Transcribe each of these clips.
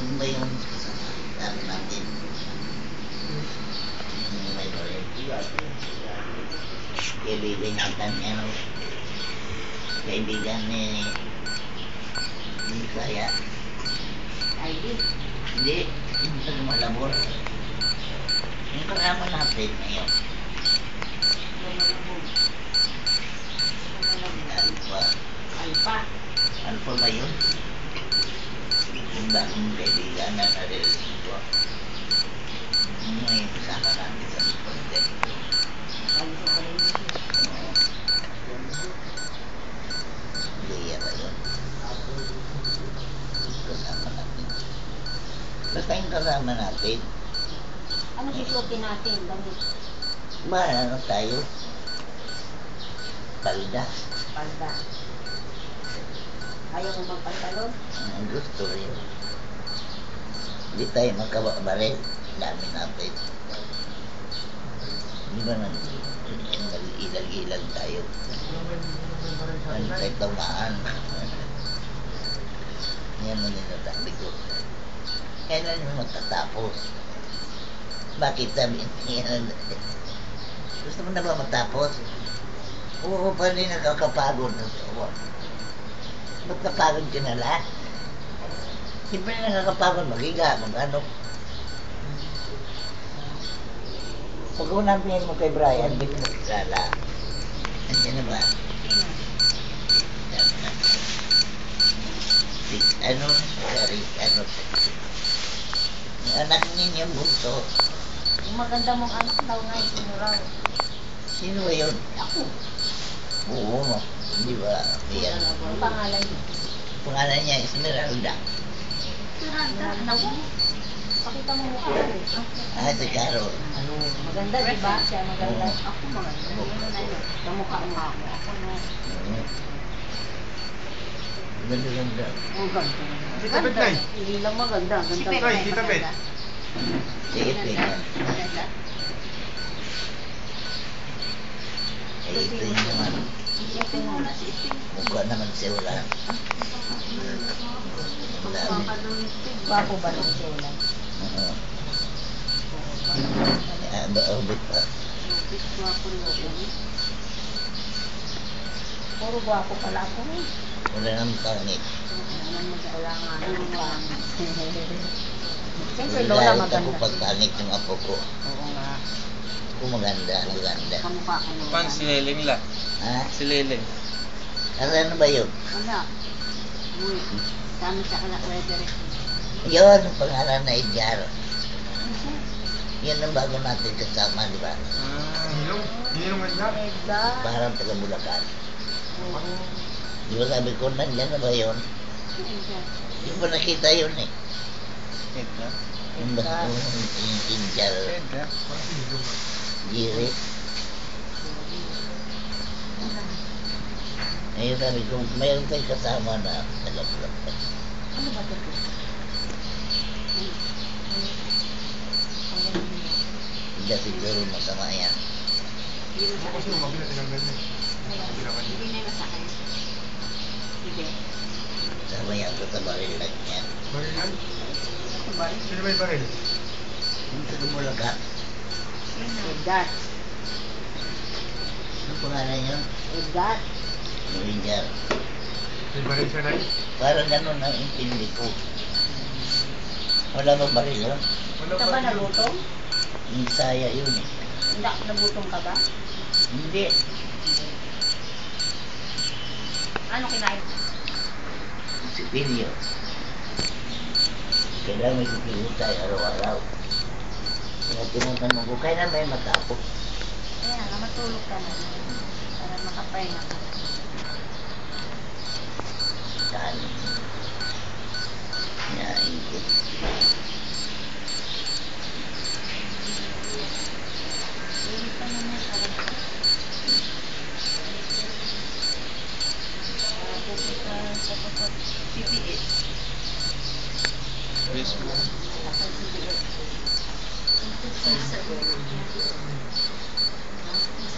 Yung ba yung ano natin? Yung may kaibigan natin, ano, kaibigan ni Kaya. ID? Hindi, yung nagmalabor. Yung kasama natin ngayon. Alpha. Alpha ba yun? Yung bagong kaibigan na na-release ko. Yung kasama natin sa content. Leia ba yun? Kasama natin. Basta yung kasama natin. Ano susuotin natin? Damit? Ano tayo? Palda. Palda. Ayaw mo magpantalon? Gusto rin. Hindi tayo magkabaril. Dami natin. Di ba nag-ilag-ilag tayo? Ano tayo tamaan? Yan mo ninasabi ko. Kailan mo matatapos? Bakit sabi niya? Gusto mo na ba matapos? Oo pa rin nakakapagod na sawa. Ba't napagod ka na lahat? Siyempre nakakapagod, magiga, mag-ano. Pag unampin mo kay Brian, hindi mo kilala. Andiyan na ba? Ano? Sorry, ano? Yung anak ninyong bunso. Yung maganda mong anak daw nga, sino raw? Sino ba yun? Ako. Oo mo. Di ba? Yan. Ang pangalan niya? Pangalan niya, Esmeralda. Esmeralda? Anak mo? Pakita mo mukha ko. Si Carol. Maganda, di ba? Siya maganda. Ako maganda. Namukha mo ako. Ako no. Ganda-ganda. Oh, ganda. Tita Bet, Nay. Hindi lang maganda. Ganda. Nay, Tita Bet. Sige, tingnan. Maganda. Ito yung naman. Isipin mo na si Isipin. Mukha naman si Ulan. Bago ba nung siya ulan? Oo. Ba-obit pa. Puro gwapo pala ako. Wala nang pangit. Wala nga nang pangit. Siyempre, Lola maganda. Ako pagpangit ng apo ko. Oo nga. Ako maganda. Kamukha ko Lola. Paano si Leleng la? Ha? Si Leleng. Ano ba yun? Wala. Uy, kami sa weather. Yun, ang pangalan na Edgar. Yan ang bago natin kasama, di ba? Ninong ganda. Edgar. Parang taga Bulacan. Oo. Di ba sabi ko, nandiyan na ba yun? Di ba nakita yun eh? Edgar. Yung basta yung Edgar. Edgar. Giri. Ngayon sabi ko, mayroon tayong kasama na taga Bulacan. Ano ba ito? Hindi siguro masama yan. Tapos nung mabila tinanggal niya. Hindi na masakay. Hindi. Sama yan ko sa baril lang yan. Baril yan? Sino ba yung baril? Yung taga Bulacan. Edgar. Ano pangalan yun? Edgar. Yung Edgar. May baril siya, Nay? Parang ganun ang intindi ko. Wala bang baril yun? Wala Ka ba nagutom? Yung saya yun eh. Hindi, nagutom ka ba? Hindi. Ano kinain? Sipilyo. Kailangan may sipilyo tayo araw-araw. Kaya tinatanong ko, kailan may matapos? Kaya nga, matulog ka na. Para makapahinga ka. Saan? Yain ko. Hindi pa naman alam ko. Para pupunta sa CPH. Facebook. Sa CPH.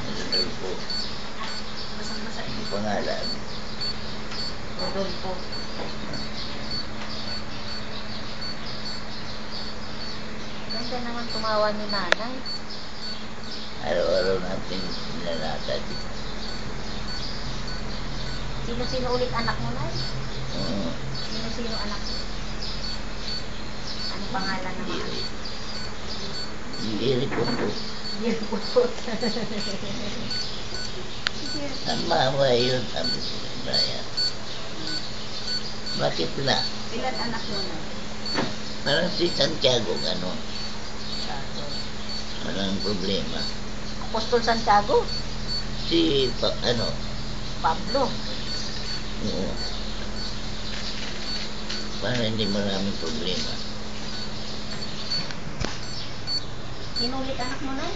Rodolfo. Yung pangalan. Rodolfo. Ganda naman tumawa ni nanay. Araw-araw natin nilalakad. Sino-sino ulit anak mo, Nay? Oo. Sino-sino anak mo? Anong pangalan ng mga anak? Iri ko po. Yes, po. Ang mama yun, sabi ko kay Brian. Bakit na? Ilan anak mo, Nay? Parang si Santiago, gano'n. Santiago. Walang problema. Apostol Santiago? Si, ano, Pablo. oo. Para hindi maraming problema. Sino ulit anak mo, Nay?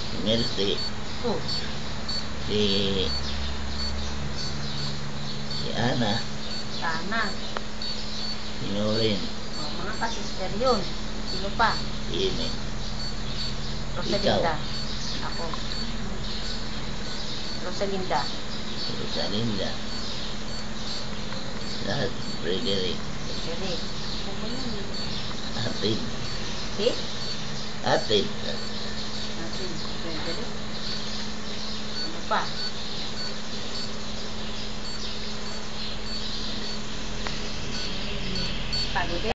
Si Mercy, Oh, si Ana, sana. si Norin, Oh, mga kasister yun. Sino pa? si Ine. Rosalinda. Ako. Rosalinda. Si Rosalinda. Lahat, Frederick, Jerry. Ano yun? Atid, Si? Atid, Natin. Jerry. Ano pa? Pagod